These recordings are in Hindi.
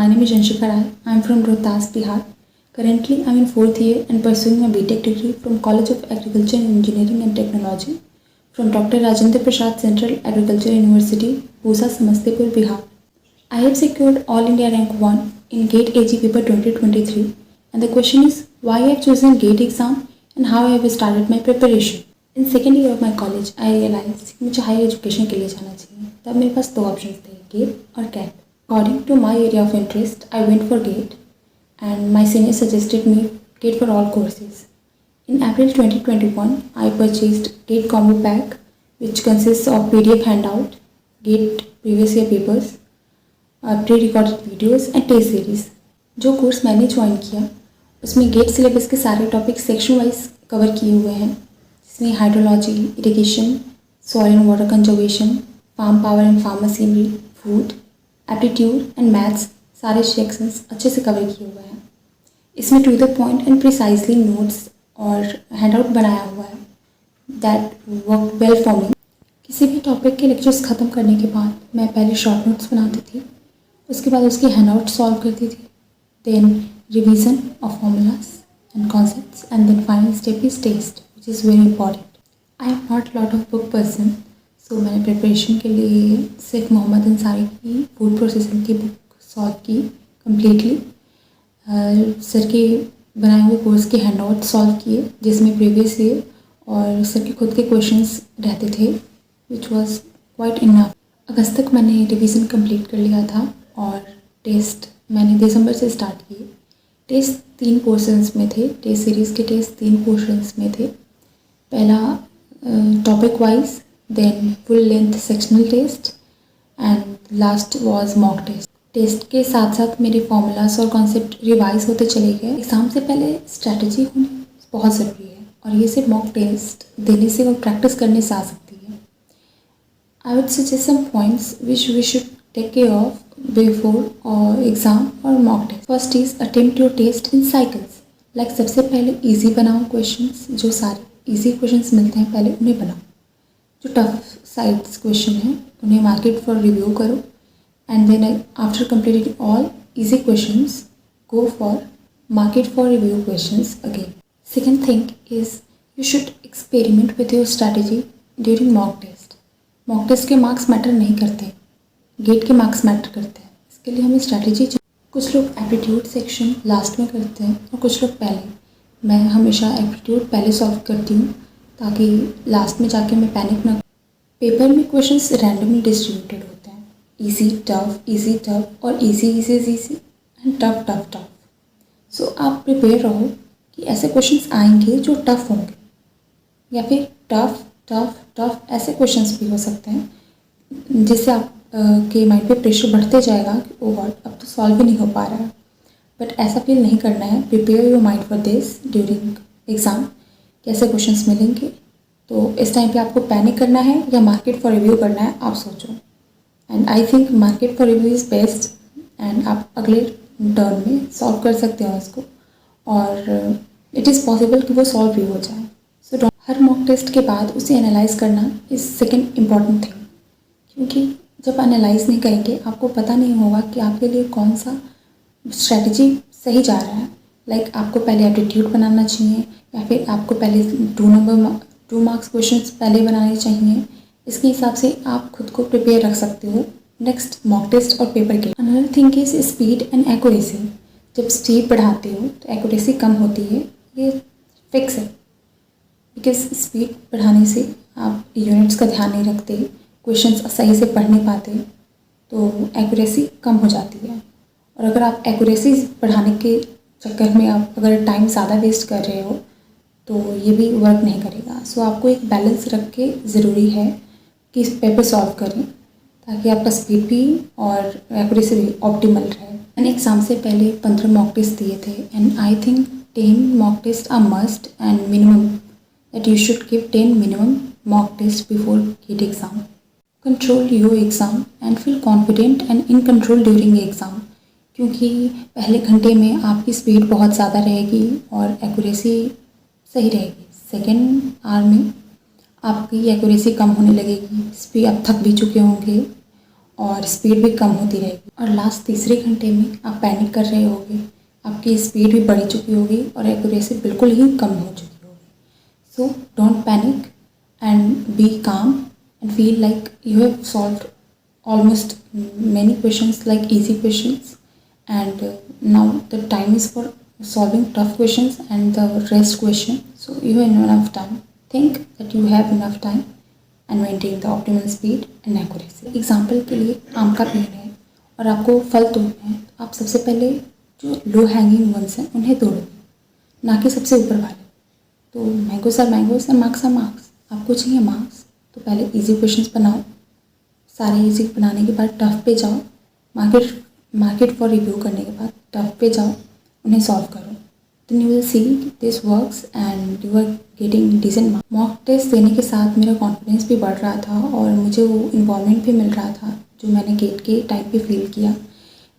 My name is Anshika Rai. I am from Rohtas, Bihar. Currently, I am in 4th year and pursuing my BTech degree from College of Agriculture and Engineering and Technology from Dr. Rajendra Prasad Central Agriculture University, Pusa, Samastipur, Bihar. I have secured All India Rank 1 in GATE AG Paper 2023, and the question is why I have chosen GATE exam and how I have started my preparation. In second year of my college, I realized कि मुझे हायर एजुकेशन के लिए जाना चाहिए. तब मेरे पास दो ऑप्शंस थे, GATE और CAT. According to my area of interest, I went for GATE, and my senior suggested me GATE for all courses. In April 2021, I purchased GATE combo pack, which consists of PDF handout, GATE previous year papers, pre-recorded videos and test series. जो कोर्स मैंने ज्वाइन किया उसमें GATE सिलेबस के सारे टॉपिक सेक्शन वाइज कवर किए हुए हैं, जिसमें hydrology, irrigation, soil and water conservation, farm power and farm machinery, food, aptitude and maths, सारे सेक्शंस अच्छे से कवर किए हुए हैं. इसमें to the point and precisely notes और हैंडआउट बनाया हुआ है that work well for me. किसी भी टॉपिक के लेक्चर्स ख़त्म करने के बाद मैं पहले शॉर्ट नोट्स बनाती थी, उसके बाद उसकी हैंडआउट सॉल्व करती थी, then revision of formulas and concepts, and then final step is test, which is very important. I am not lot of book person, so मैंने प्रिपरेशन के लिए सिर्फ मोहम्मद अंसारी की फूड प्रोसेसिंग की बुक सॉल्व की कम्प्लीटली. सर के बनाए हुए कोर्स के हैंडआउट सॉल्व किए, जिसमें प्रीवियस ईयर और सर के खुद के क्वेश्चंस रहते थे, विच वॉज क्वाइट इनफ. अगस्त तक मैंने रिवीजन कंप्लीट कर लिया था और टेस्ट मैंने दिसंबर से स्टार्ट किए. टेस्ट 3 पोर्शंस में थे, टेस्ट सीरीज़ के टेस्ट 3 पोर्शंस में थे. पहला topic wise, then full length sectional test and last was mock test. Test के साथ साथ मेरे फॉर्मूलाज और कॉन्सेप्ट रिवाइज होते चले गए. एग्ज़ाम से पहले स्ट्रैटेजी होनी बहुत ज़रूरी है और ये सिर्फ मॉक टेस्ट देने से और प्रैक्टिस करने से आ सकती है. I would suggest some points which we should take care of before exam और mock test. First is attempt your test in cycles. Like सबसे पहले ईजी बनाओ क्वेश्चंस, जो सारे ईजी क्वेश्चंस मिलते हैं पहले उन्हें बनाओ. जो टफ साइड्स क्वेश्चन हैं उन्हें मार्केट फॉर रिव्यू करो, and then after completing all easy questions, go for market for review questions again. Second thing is you should experiment with your strategy during mock test. Mock test के मार्क्स मैटर नहीं करते, गेट के मार्क्स मैटर करते हैं. इसके लिए हमें स्ट्रैटेजी, कुछ लोग एप्टीट्यूड सेक्शन लास्ट में करते हैं और कुछ लोग पहले. मैं हमेशा एप्टीट्यूड पहले सॉल्व करती हूँ ताकि लास्ट में जाके मैं पैनिक ना. पेपर में क्वेश्चंस रैंडमली डिस्ट्रीब्यूटेड होते हैं, इजी टफ और इजी एंड टफ. सो आप प्रिपेयर रहो कि ऐसे क्वेश्चंस आएंगे जो टफ होंगे, या फिर टफ ऐसे क्वेश्चंस भी हो सकते हैं जिससे आप के माइंड पे प्रेशर बढ़ते जाएगा कि ओ गॉड अब तो सॉल्व ही नहीं हो पा रहा है. बट ऐसा फील नहीं करना है. Prepare your mind for this during exam. कैसे क्वेश्चंस मिलेंगे, तो इस टाइम पे आपको पैनिक करना है या मार्केट फॉर रिव्यू करना है, आप सोचो. And I think market for review is best, and आप अगले टर्न में सॉल्व कर सकते हो इसको, और इट इज़ पॉसिबल कि वो सॉल्व भी हो जाए. सो हर मॉक टेस्ट के बाद उसे एनालाइज करना इज़ सेकेंड इम्पॉर्टेंट थिंग, क्योंकि जब एनालाइज नहीं करेंगे आपको पता नहीं होगा कि आपके लिए कौन सा स्ट्रैटेजी सही जा रहा है. लाइक आपको पहले एप्टीट्यूड बनाना चाहिए, या फिर आपको पहले 2 मार्क्स क्वेश्चन पहले बनाने चाहिए. इसके हिसाब से आप खुद को प्रिपेयर रख सकते हो नेक्स्ट मॉक टेस्ट और पेपर के. Another thing is speed and accuracy. जब स्पीड बढ़ाते हो तो एक्यूरेसी कम होती है, ये फिक्स है. बिकॉज स्पीड बढ़ाने से आप यूनिट्स का ध्यान नहीं रखते, क्वेश्चंस सही से पढ़ नहीं पाते, तो एक्यूरेसी कम हो जाती है. और अगर आप एक्यूरेसी बढ़ाने के चक्कर में आप अगर टाइम ज़्यादा वेस्ट कर रहे हो तो ये भी वर्क नहीं करेगा. सो आपको एक बैलेंस रख के ज़रूरी है कि इस पेपर सॉल्व करें ताकि आपका स्पीड भी और एक्यूरेसी भी ऑप्टिमल रहे. मैंने एग्ज़ाम से पहले 15 मॉक टेस्ट दिए थे, and I think 10 mock test are must and minimum, that you should give 10 minimum mock test before GATE exam. Control your exam and feel confident and in control during exam, क्योंकि पहले घंटे में आपकी स्पीड बहुत ज़्यादा रहेगी और एक्यूरेसी सही रहेगी. सेकेंड आवर में आपकी एक्यूरेसी कम होने लगेगी, स्पीड आप थक भी चुके होंगे और स्पीड भी कम होती रहेगी। और लास्ट तीसरे घंटे में आप पैनिक कर रहे होगे, आपकी स्पीड भी बढ़ चुकी होगी और एक्यूरेसी बिल्कुल ही कम हो चुकी होगी। So don't panic and be calm and feel like you have solved almost many questions, like easy questions, and now the time is for solving tough questions and the rest question. So you have enough time. Think that you have enough time and maintain the optimal speed and accuracy. Example के लिए आम का पेड़ है और आपको फल तोड़ना है, आप सबसे पहले जो लो हैंगिंग वंस हैं उन्हें तोड़ोगे, ना कि सबसे ऊपर वाले। तो mangoes are mangoes and marks are marks. आपको चाहिए मार्क्स, तो पहले इजी क्वेश्चंस बनाओ, सारे इजी बनाने के बाद टफ पे जाओ, मार्केट फॉर रिव्यू करने के बाद टफ पे जाओ, उन्हें सॉल्व करो। Then you will see this works and you are getting decent marks. Mock test देने के साथ मेरा कॉन्फिडेंस भी बढ़ रहा था और मुझे वो इन्वॉल्वमेंट भी मिल रहा था जो मैंने गेट के टाइम पे फील किया।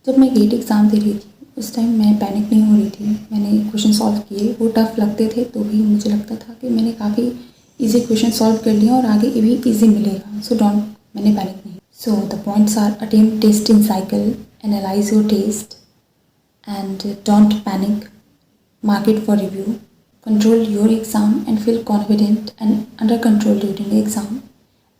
जब मैं गेट एग्ज़ाम दे रही थी उस टाइम मैं पैनिक नहीं हो रही थी, मैंने क्वेश्चन सॉल्व किए, वो टफ लगते थे तो भी मुझे लगता था कि मैंने काफ़ी इजी क्वेश्चन सॉल्व कर लिया और आगे भी इजी मिलेगा। सो डोंट, मैंने पैनिक नहीं। So the points are attempt test in cycle, analyze your test and don't panic, mark it for review, control your exam and feel confident and under control during the exam,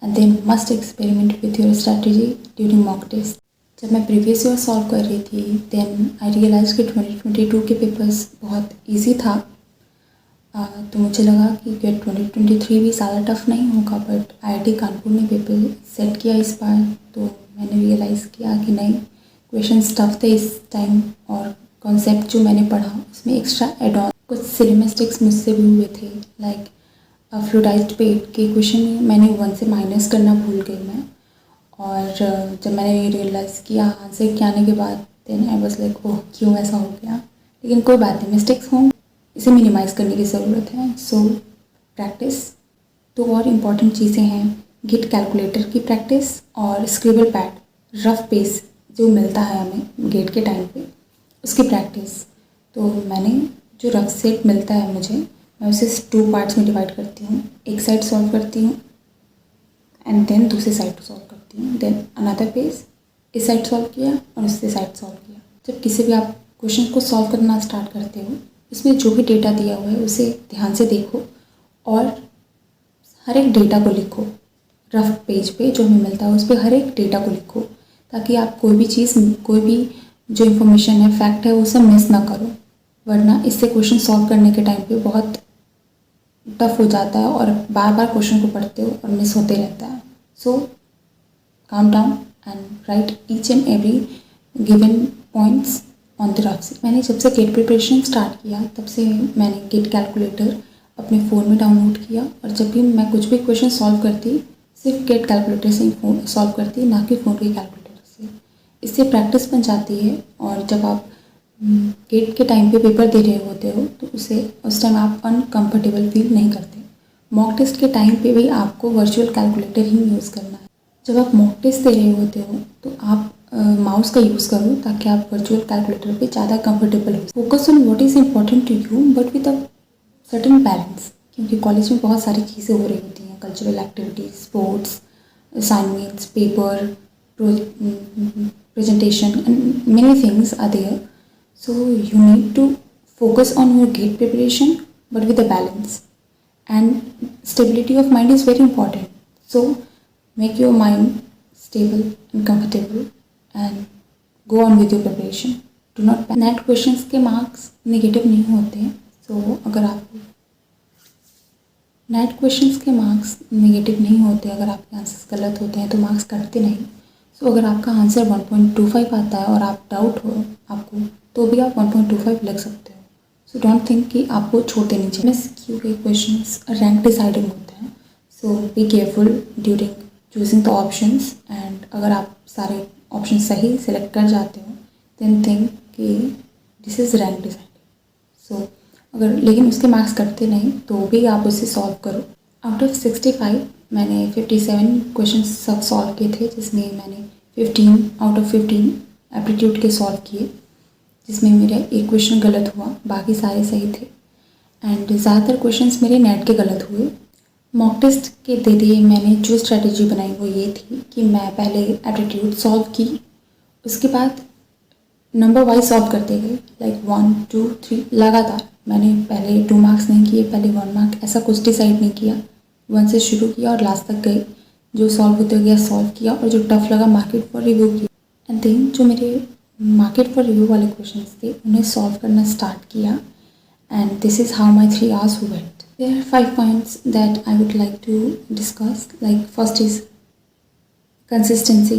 and then must experiment with your strategy during mock test. जब मैं प्रीवियस ईयर सॉल्व कर रही थी देन आई रियलाइज कि 2022 के पेपर्स बहुत इजी था। तो मुझे लगा कि 2023 भी ज़्यादा टफ नहीं होगा, बट आईआईटी कानपुर ने पेपर सेट किया इस बार, तो मैंने रियलाइज़ किया कि नहीं, क्वेश्चन टफ थे इस टाइम और कॉन्सेप्ट जो मैंने पढ़ा उसमें एक्स्ट्रा एड ऑन कुछ सिनेमेस्टिक्स मुझसे भी हुए थे, लाइक फ्लूइडाइज्ड पेट के क्वेश्चन में मैंने 1 से माइनस करना भूल गई मैं। और जब मैंने रियलाइज़ किया आंसर के आने के बाद then I was like oh क्यों ऐसा हो गया, लेकिन कोई बात नहीं, मिस्टेक्स हों, इसे मिनिमाइज़ करने की ज़रूरत है। So practice. दो और इम्पॉर्टेंट चीज़ें हैं, गिट कैलकुलेटर की प्रैक्टिस और स्क्रिबल पैड रफ पेज जो मिलता है हमें गेट के टाइम पे उसकी प्रैक्टिस। तो मैंने जो रफ सेट मिलता है मुझे, मैं उसे 2 पार्ट्स में डिवाइड करती हूँ, एक साइड सॉल्व करती हूँ एंड देन दूसरी साइड सॉल्व करती हूँ, देन अनदर पेज इस साइड सॉल्व किया और उससे साइड सॉल्व किया। जब किसी भी आप क्वेश्चन को सॉल्व करना स्टार्ट करते हो इसमें जो भी डेटा दिया हुआ है उसे ध्यान से देखो और हर एक डेटा को लिखो। रफ पेज पे जो हमें मिलता है उस पर हर एक डेटा को लिखो ताकि आप कोई भी चीज़, कोई भी जो इन्फॉर्मेशन है, फैक्ट है, उसे मिस ना करो, वरना इससे क्वेश्चन सॉल्व करने के टाइम पे बहुत टफ हो जाता है और बार बार क्वेश्चन को पढ़ते हो और मिस होते रहता है। So come down and write each and every given points on the rough set. मैंने जब से गेट प्रिपरेशन स्टार्ट किया तब से मैंने गेट कैलकुलेटर अपने फ़ोन में डाउनलोड किया और जब भी मैं कुछ भी क्वेश्चन सॉल्व करती सिर्फ गेट कैलकुलेटर से ही सॉल्व करती, ना कि फ़ोन के कैलकुलेटर से। इससे प्रैक्टिस बन जाती है और जब आप गेट के टाइम पे पेपर दे रहे होते हो तो उस टाइम आप अनकम्फर्टेबल फील नहीं करते। मॉक टेस्ट के टाइम पे भी आपको वर्चुअल कैलकुलेटर ही यूज़ करना है। जब आप मॉक टेस्ट दे रहे होते हो तो आप माउस का यूज़ करो ताकि आप वर्चुअल कैलकुलेटर पे ज़्यादा कंफर्टेबल हो। Focus on what is important to you but with a certain balance, क्योंकि कॉलेज में बहुत सारी चीज़ें हो रही होती हैं, cultural activities, sports, assignments, paper, presentation and many things are there. So you need to focus on your gate preparation but with a balance, and stability of mind is very important. So make your mind stable and comfortable and go on with your preparation. Do not panic. Net questions के मार्क्स नेगेटिव नहीं होते हैं। सो अगर आप नेट क्वेश्चंस के मार्क्स नेगेटिव नहीं होते, अगर आपके आंसर्स गलत होते हैं तो मार्क्स कटते नहीं। सो अगर आपका आंसर 1.25 आता है और आप डाउट हो आपको, तो भी आप 1.25 लिख सकते हो। सो डोंट थिंक कि आपको छोड़ देनी चाहिए। MSQ के क्वेश्चंस रैंक डिसाइडिंग होते हैं, so be careful during choosing the options, and अगर आप सारे ऑप्शन सही सिलेक्ट कर जाते हो देन थिंक कि this is rank deciding. So अगर लेकिन उसके मार्क्स कटते नहीं तो भी आप उसे सॉल्व करो। आउट ऑफ 65 मैंने 57 क्वेश्चन सब सॉल्व किए थे, जिसमें मैंने 15 आउट ऑफ 15 एप्टीट्यूड के सॉल्व किए, जिसमें मेरा एक क्वेश्चन गलत हुआ, बाकी सारे सही थे। एंड ज़्यादातर क्वेश्चंस मेरे नेट के गलत हुए। मॉक टेस्ट के जरिए मैंने जो स्ट्रेटजी बनाई वो ये थी कि मैं पहले एप्टीट्यूड सॉल्व की, उसके बाद नंबर वाइज सॉल्व करते गए, लाइक 1 2 3 लगातार। मैंने पहले 2 मार्क्स नहीं किए, पहले 1 मार्क, ऐसा कुछ डिसाइड नहीं किया। 1 से शुरू किया और लास्ट तक गए, जो सॉल्व होते गया सॉल्व किया, और जो टफ लगा मार्केट फॉर रिव्यू किया। एंड देन जो मेरे मार्केट फॉर रिव्यू वाले क्वेश्चंस थे उन्हें सॉल्व करना स्टार्ट किया, and this is how my 3 hours went. There are 5 points that I would like to discuss. Like first is consistency.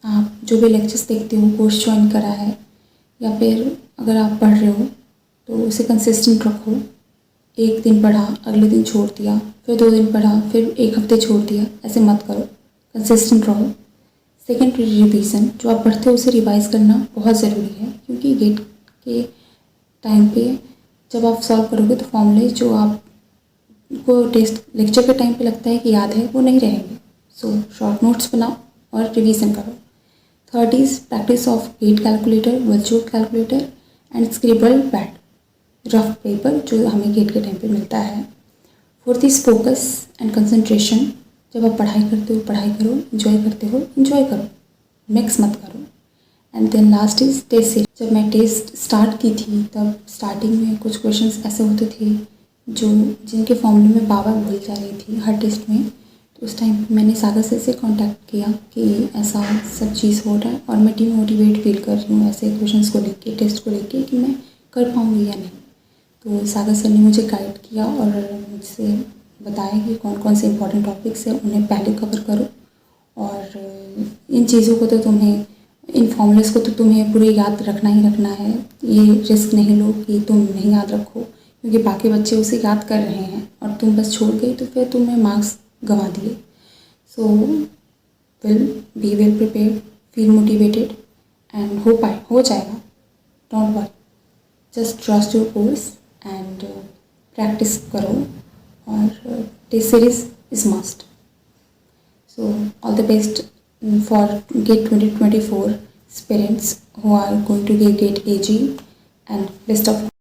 आप जो भी लेक्चर्स देखते हो, कोर्स ज्वाइन करा है या फिर अगर आप पढ़ रहे हो तो उसे कंसिस्टेंट रखो। एक दिन पढ़ा, अगले दिन छोड़ दिया, फिर 2 दिन पढ़ा, फिर एक हफ्ते छोड़ दिया, ऐसे मत करो, कंसिस्टेंट रहो। Second, revision. जो आप पढ़ते हो उसे रिवाइज करना बहुत ज़रूरी है, क्योंकि गेट के टाइम पे जब आप सॉल्व करोगे तो फॉर्मूले जो आपको टेस्ट लेक्चर के टाइम पे लगता है कि याद है वो नहीं रहेंगे। सो शॉर्ट नोट्स बनाओ और रिवीजन करो। Third is practice of GATE calculator, virtual calculator and scribble pad, rough paper जो हमें गेट के टाइम पे मिलता है। Fourth is focus and concentration. जब आप पढ़ाई करते हो पढ़ाई करो, इन्जॉय करते हो इन्जॉय करो, मिक्स मत करो। And then last is test series. जब मैं टेस्ट स्टार्ट की थी तब स्टार्टिंग में कुछ क्वेश्चंस ऐसे होते थे जो जिनके फॉर्मूले में बार बार भूल जा रही थी हर टेस्ट में। तो उस टाइम मैंने सागर सर से कांटेक्ट किया कि ऐसा सब चीज़ हो रहा है और मैं डिमोटिवेट फील कर रही हूँ ऐसे क्वेश्चंस को लेके, टेस्ट को लेके, कि मैं कर पाऊँगी या नहीं। तो सागर सर ने मुझे गाइड किया और मुझसे बताया कि कौन कौन से इंपॉर्टेंट टॉपिक्स हैं उन्हें पहले कवर करो, और इन चीज़ों को तो तुम्हें, इन फॉर्मूलेस को तो तुम्हें पूरे याद रखना ही रखना है। ये रिस्क नहीं लो कि तुम नहीं याद रखो, क्योंकि बाकी बच्चे उसे याद कर रहे हैं और तुम बस छोड़ गई तो फिर तुमने मार्क्स गंवा दिए। So be well prepared, feel motivated and हो जाएगा। Don't worry, just trust your course and practice करो, और test series is must. So all the best for GATE 2024 aspirants who are going to get GATE AG, and best of